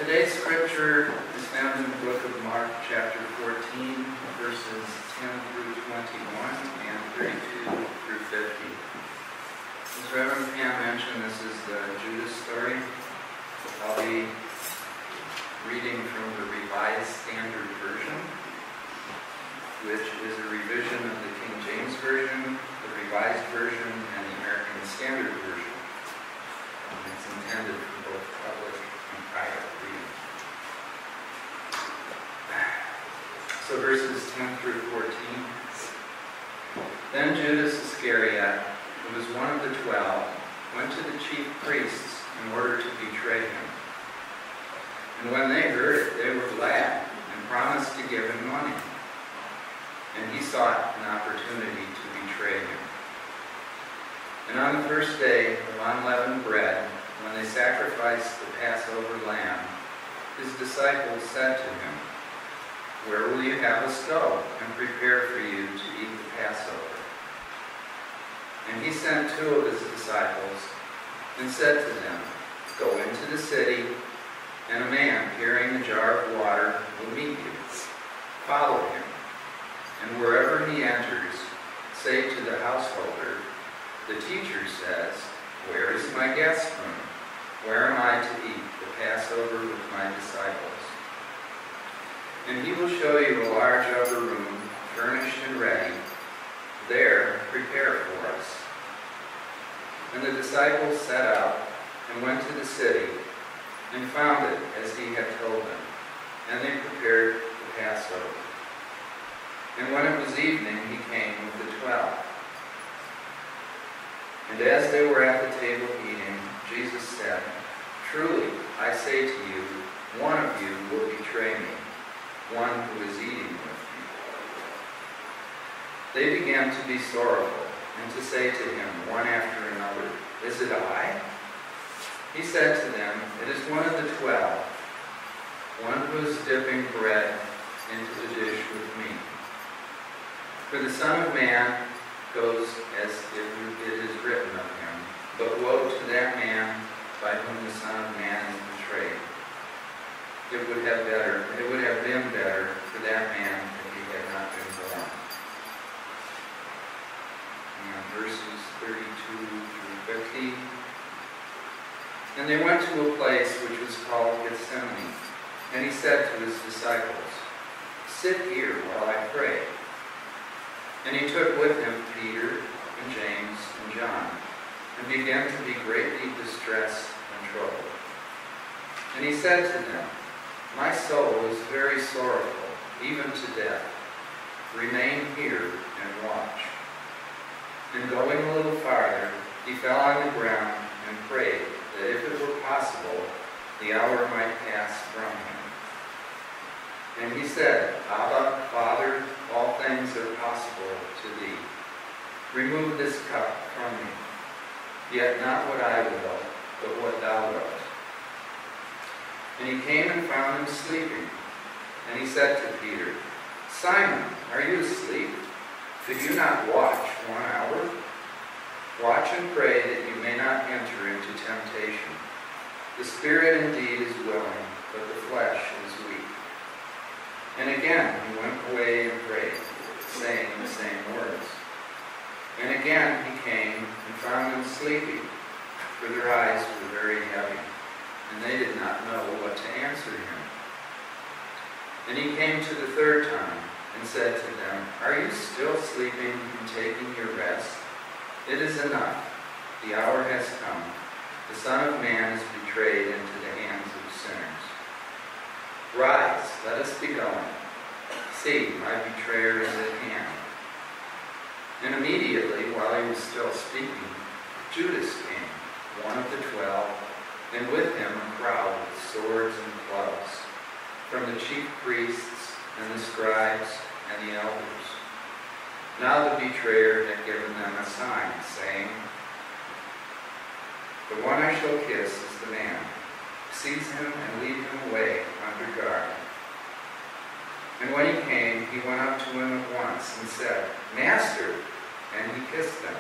Today's scripture is found in the book of Mark, chapter 14, verses 10 through 21 and 32 through 50. As Reverend Pam mentioned, this is the Judas story. I'll be reading from the Revised Standard Version, which is a revision of the King James Version, the Revised Version, and the American Standard Version. It's intended for both public and private reading. So verses 10 through 14. Then Judas Iscariot, who was one of the 12, went to the chief priests in order to betray him. And when they heard it, they were glad and promised to give him money. And he sought an opportunity to betray him. And on the first day of unleavened bread, when they sacrificed the Passover lamb, his disciples said to him, "Where will you have us go and prepare for you to eat the Passover?" And he sent two of his disciples and said to them, "Go into the city, and a man carrying a jar of water will meet you. Follow him. And wherever he enters, say to the householder, 'The teacher says, where is my guest room? Where am I to eat the Passover with my disciples?' And he will show you a large upper room, furnished and ready. There, prepare for us." And the disciples set out and went to the city and found it as he had told them. And they prepared the Passover. And when it was evening, he came with the 12. And as they were at the table eating, Jesus said, "Truly, I say to you, one of you will betray me, one who is eating with me." They began to be sorrowful and to say to him one after another, "Is it I?" He said to them, "It is one of the 12, one who is dipping bread into the dish with me. For the Son of Man goes as it is written of him, but woe to that man by whom the Son of Man is betrayed. It would have been better for that man if he had not been born." And verses 32 through 50. And they went to a place which was called Gethsemane, and he said to his disciples, "Sit here while I pray." And he took with him Peter and James and John, and began to be greatly distressed and troubled. And he said to them, "My soul is very sorrowful, even to death. Remain here and watch." And going a little farther, he fell on the ground and prayed that if it were possible, the hour might pass from him. And he said, "Abba, Father, all things are possible to thee. Remove this cup from me. Yet not what I will, but what thou wilt." And he came and found him sleeping. And he said to Peter, "Simon, are you asleep? Could you not watch 1 hour? Watch and pray that you may not enter into temptation. The spirit indeed is willing, but the flesh is weak." And again he went away and prayed, saying the same words. And again he came and found them sleeping, for their eyes were very heavy, and they did not know what to answer him. And he came to the third time and said to them, "Are you still sleeping and taking your rest? It is enough. The hour has come. The Son of Man is betrayed into the hands of sinners. Rise, let us be going. See, my betrayer is at hand." And immediately, while he was still speaking, Judas came, one of the 12, and with him a crowd with swords and clubs, from the chief priests and the scribes and the elders. Now the betrayer had given them a sign, saying, "The one I shall kiss is the man. Seize him and lead him away under guard." And when he came, he went up to him at once and said, "Master," and he kissed him.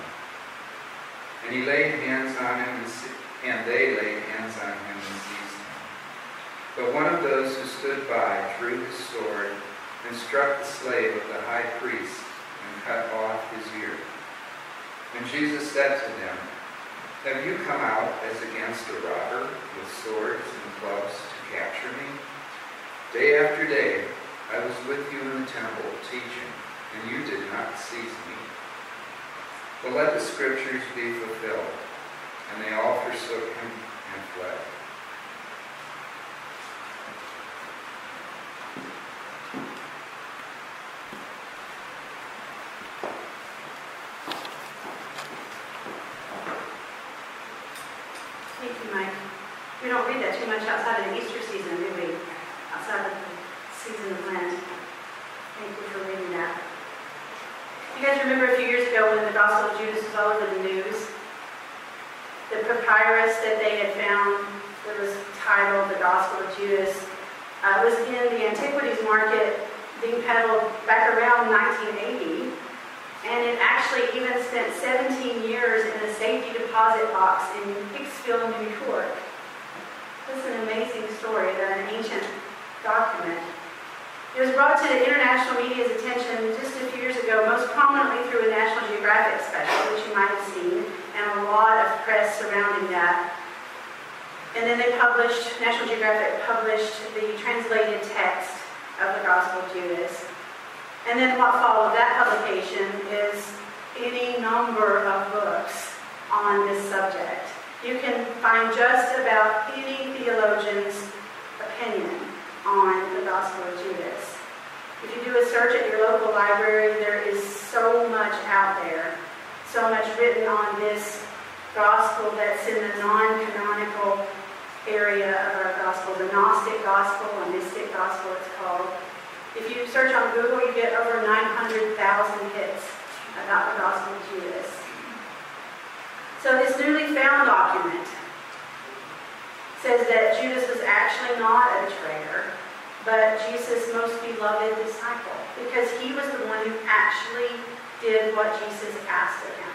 And he laid hands on him, and they laid hands on him and seized him. But one of those who stood by drew his sword and struck the slave of the high priest and cut off his ear. And Jesus said to them, "Have you come out as against a robber with swords and clubs to capture me? Day after day I was with you in the temple teaching, and you did not seize me. But let the scriptures be fulfilled." And they all forsook him and fled. Thank you, Mike. We don't read that too much outside of the Easter season, do we? Outside of the season of Lent. Thank you for reading that. You guys remember a few years ago when the Gospel of Judas was all over the news? The papyrus that they had found that was titled The Gospel of Judas was in the antiquities market being peddled back around 1980. And it actually even spent 17 years in a safety deposit box in Hicksville, New York. This is an amazing story, an ancient document. It was brought to the international media's attention just a few years ago, most prominently through a National Geographic special, which you might have seen, and a lot of press surrounding that. And then National Geographic published the translated text of the Gospel of Judas. And then what followed that publication is any number of books on this subject. You can find just about any theologian's opinion on the Gospel of Judas. If you do a search at your local library, there is so much out there, so much written on this gospel that's in the non-canonical area of our gospel, the Gnostic gospel, or mystic gospel it's called. If you search on Google, you get over 900,000 hits about the Gospel of Judas. So this newly found document says that Judas was actually not a betrayer, but Jesus' most beloved disciple, because he was the one who actually did what Jesus asked of him.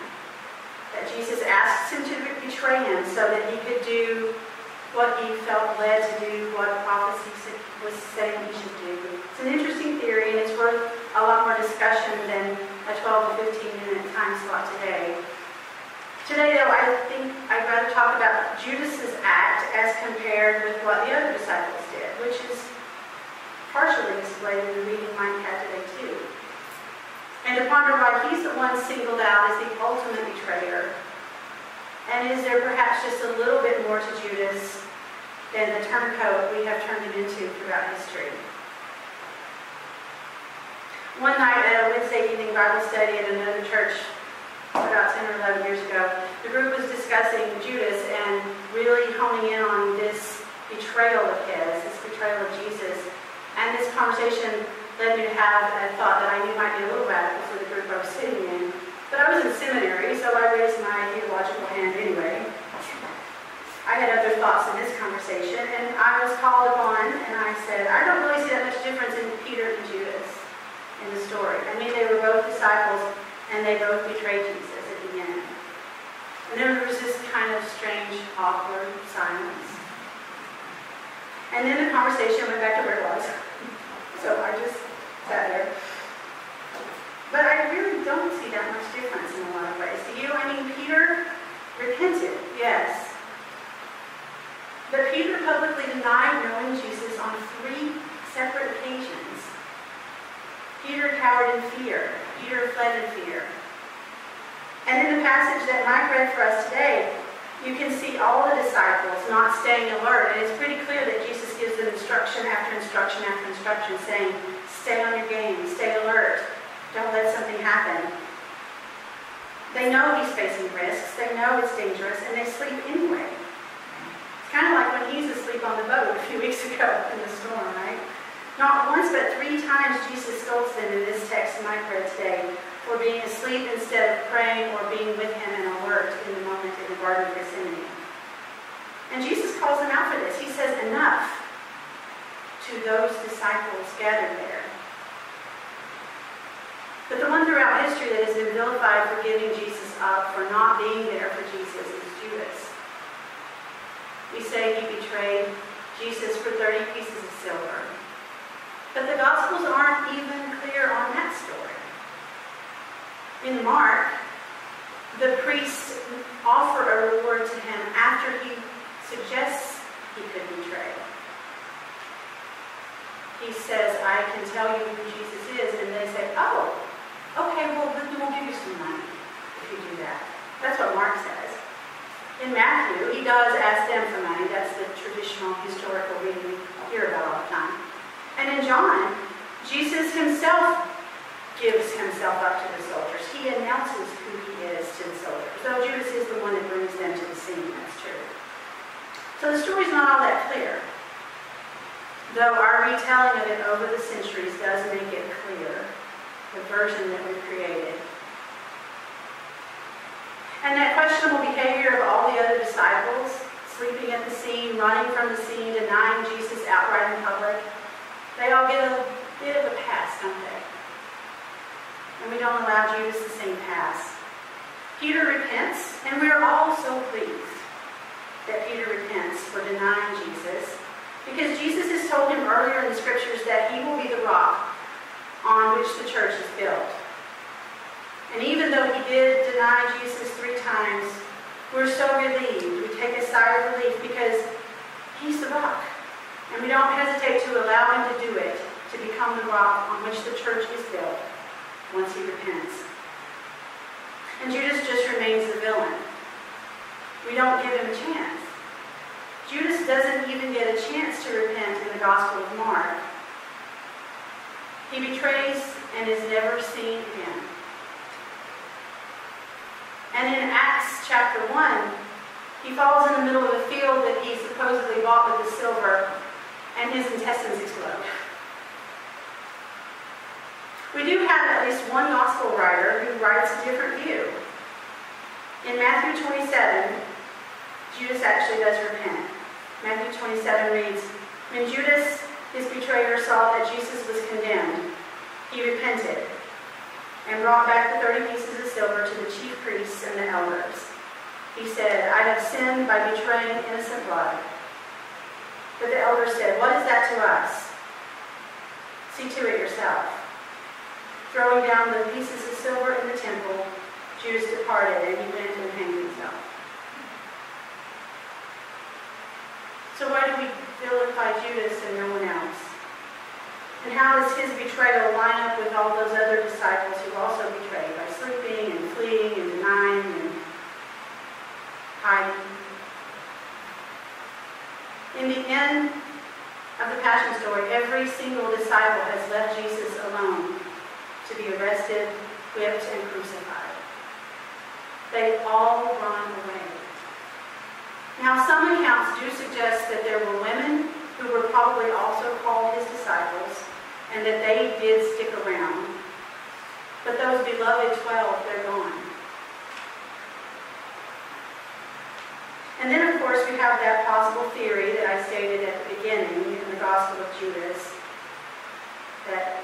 That Jesus asked him to betray him so that he could do what he felt led to do, what prophecy was saying he should do. It's an interesting theory, and it's worth a lot more discussion than a 12 to 15-minute time slot today. Today, though, I think I'd rather talk about Judas's act as compared with what the other disciples did, which is partially displayed in the reading Mike had today, too. And to ponder why he's the one singled out as the ultimate betrayer. And is there perhaps just a little bit more to Judas than the turncoat we have turned him into throughout history? One night at a Wednesday evening Bible study at another church about 10 or 11 years ago, the group was discussing Judas and really honing in on this betrayal of his, this betrayal of Jesus. And this conversation led me to have a thought that I knew might be a little radical for the group I was sitting in. But I was in seminary, so I raised my theological hand anyway. I had other thoughts in this conversation, and I was called upon, and I said, I don't really see that much difference in Peter and Judas in the story. I mean, they were both disciples, and they both betrayed Jesus at the end. And then there was this kind of strange, awkward silence. And then the conversation went back to where it was. So I just sat there. But I really don't see that much difference in a lot of ways. Do you? I mean, Peter repented, yes. But Peter publicly denied knowing Jesus on 3 separate occasions. Peter cowered in fear. Peter fled in fear. And in the passage that Mike read for us today, you can see all the disciples not staying alert. And it's pretty clear that Jesus gives them instruction after instruction after instruction, saying, stay on your game, stay alert. Don't let something happen. They know he's facing risks. They know it's dangerous, and they sleep anyway. It's kind of like when he's asleep on the boat a few weeks ago in the storm, right? Not once, but 3 times Jesus scolds them in this text Mike read today for being asleep instead of praying or being with him and alert in the moment in the Garden of Gethsemane. And Jesus calls them out for this. He says, enough to those disciples gathered there. But the one throughout history that has been vilified for giving Jesus up, for not being there for Jesus, is Judas. We say he betrayed Jesus for 30 pieces of silver. But the Gospels aren't even clear on that story. In Mark, the priests offer a reward to him after he suggests he could betray. He says, I can tell you who Jesus is, and they say, oh, okay, well, then we'll give you some money if you do that. That's what Mark says. In Matthew, he does ask them for money. That's the traditional historical reading we hear about all the time. And in John, Jesus himself gives himself up to the soldiers. He announces who he is to the soldiers. So Judas is the one that brings them to the scene. That's true. So the story's not all that clear. Though our retelling of it over the centuries does make it clear, the version that we created. And that questionable behavior of all the other disciples, sleeping at the scene, running from the scene, denying Jesus outright in public, they all get a bit of a pass, don't they? And we don't allow Judas the same pass. Peter repents, and we are all so pleased that Peter repents for denying Jesus, because Jesus has told him earlier in the scriptures that he will be the rock on which the church is built. And even though he did deny Jesus 3 times, we're so relieved. We take a sigh of relief because he's the rock. And we don't hesitate to allow him to do it, to become the rock on which the church is built once he repents. And Judas just remains the villain. We don't give him a chance. Judas doesn't even get a chance to repent in the Gospel of Mark. He betrays and is never seen again. And in Acts chapter 1, he falls in the middle of a field that he supposedly bought with the silver, and his intestines explode. We do have at least one gospel writer who writes a different view. In Matthew 27, Judas actually does repent. Matthew 27 reads, when Judas, his betrayer, saw that Jesus was condemned, he repented and brought back the 30 pieces of silver to the chief priests and the elders. He said, I have sinned by betraying innocent blood. But the elders said, what is that to us? See to it yourself. Throwing down the pieces of silver in the temple, Judas departed, and he went and hanged himself. So why do we vilify Judas and no one else? And how does his betrayal line up with all those other disciples who also betrayed by sleeping and fleeing and denying and hiding? In the end of the Passion story, every single disciple has left Jesus alone to be arrested, whipped, and crucified. They all run away. Now, some accounts do suggest that there were women who were probably also called his disciples, and that they did stick around. But those beloved 12, they're gone. And then, of course, we have that possible theory that I stated at the beginning in the Gospel of Judas, that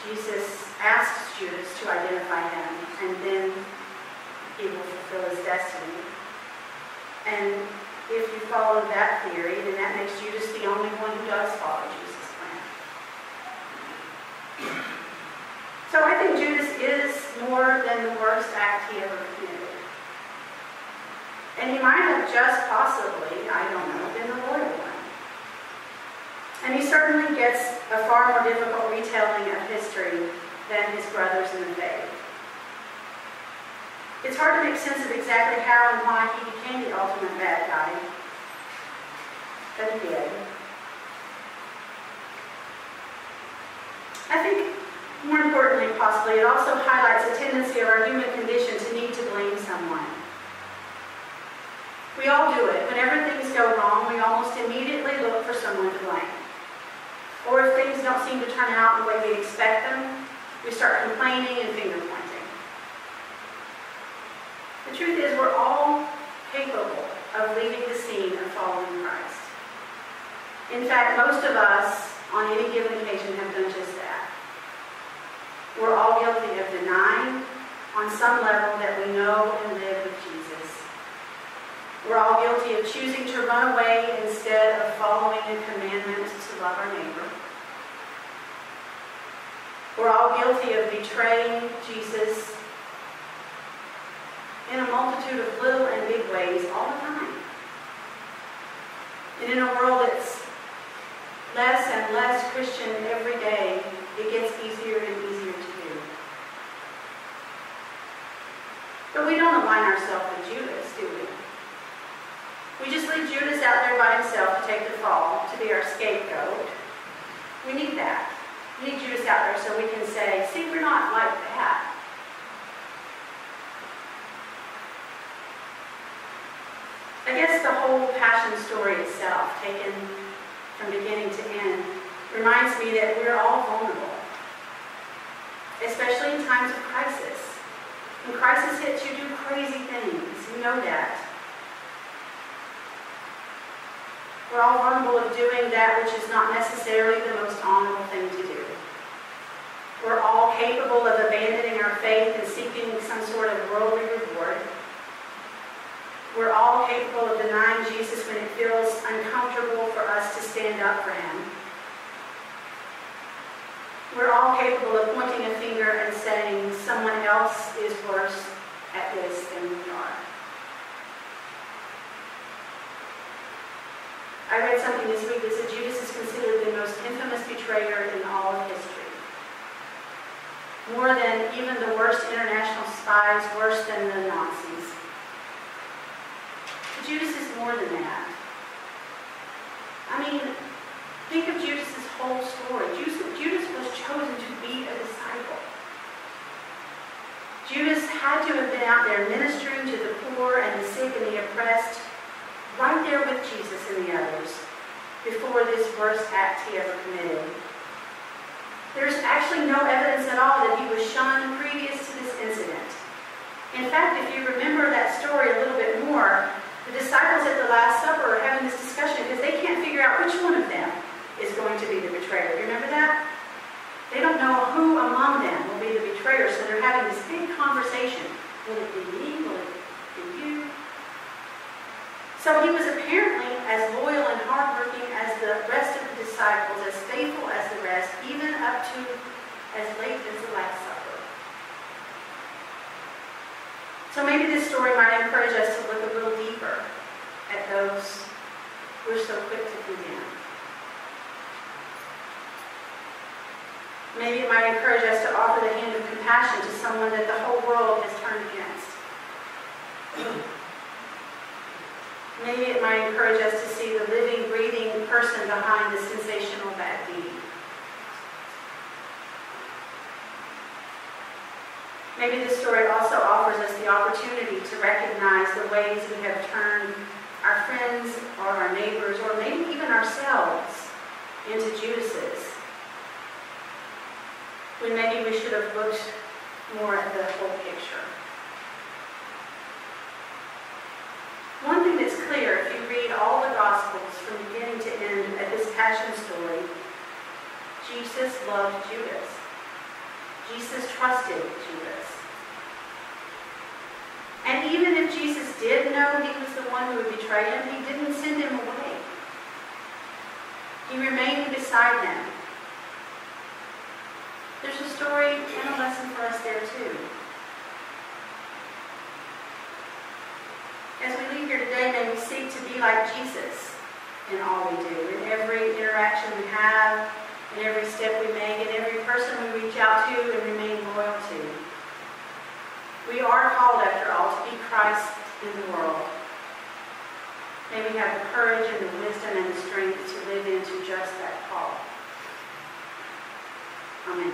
Jesus asks Judas to identify him, and then he will fulfill his destiny. And if you follow that theory, then that makes Judas the only one who does follow Jesus' plan. So I think Judas is more than the worst act he ever committed. And he might have just possibly, I don't know, been the loyal one. And he certainly gets a far more difficult retelling of history than his brothers in the faith. It's hard to make sense of exactly how and why he became the ultimate bad guy, but he did. I think, more importantly, possibly, it also highlights a tendency of our human condition to need to blame someone. We all do it. Whenever things go wrong, we almost immediately look for someone to blame. Or if things don't seem to turn out the way we expect them, we start complaining and finger-pointing. The truth is, we're all capable of leaving the scene of following Christ. In fact, most of us, on any given occasion, have done just that. We're all guilty of denying, on some level, that we know and live with Jesus. We're all guilty of choosing to run away instead of following the commandment to love our neighbor. We're all guilty of betraying Jesus in a multitude of little and big ways all the time. And in a world that's less and less Christian every day, it gets easier and easier to do. But we don't align ourselves with Judas, do we? We just leave Judas out there by himself to take the fall, to be our scapegoat. We need that. We need Judas out there so we can say, see, we're not like that. I guess the whole passion story itself, taken from beginning to end, reminds me that we're all vulnerable, especially in times of crisis. When crisis hits, you do crazy things. You know that. We're all vulnerable of doing that which is not necessarily the most honorable thing to do. We're all capable of abandoning our faith and seeking some sort of worldly reward. We're all capable of denying Jesus when it feels uncomfortable for us to stand up for him. We're all capable of pointing a finger and saying someone else is worse at this than we are. I read something this week that said Judas is considered the most infamous betrayer in all of history. More than even the worst international spies, worse than the Nazis. But Judas is more than that. I mean, think of Judas's whole story. Judas was chosen to be a disciple. Judas had to have been out there ministering to the poor and the sick and the oppressed, right there with Jesus and the others, before this worst act he ever committed. There's actually no evidence at all that he was shunned previous to this incident. In fact, if you remember that story a little bit more, the disciples at the Last Supper are having this discussion because they can't figure out which one of them is going to be the betrayer. You remember that? They don't know who among them will be the betrayer, so they're having this big conversation. Will it be me? Will it be you? So he was apparently as loyal and hardworking as the rest of the disciples, as faithful as the rest, even up to as late as the Last Supper. So maybe this story might encourage us to look a little deeper at those we're so quick to condemn. Maybe it might encourage us to offer the hand of compassion to someone that the whole world has turned against. Maybe it might encourage us to see the living, breathing person behind the sensational bad deed. Maybe this story also offers us the opportunity to recognize the ways we have turned our friends or our neighbors or maybe even ourselves into Judases, when maybe we should have looked more at the whole picture. One thing that's clear, if you read all the Gospels from beginning to end at this Passion story, Jesus loved Judas. Jesus trusted Judas. And even if Jesus did know he was the one who would betray him, he didn't send him away. He remained beside him. There's a story and a lesson for us there too. As we leave here today, may we seek to be like Jesus in all we do, in every interaction we have, in every step we make, in every person we reach out to and remain loyal to. We are called, after all, to be Christ in the world. May we have the courage and the wisdom and the strength to live into just that call. Amen.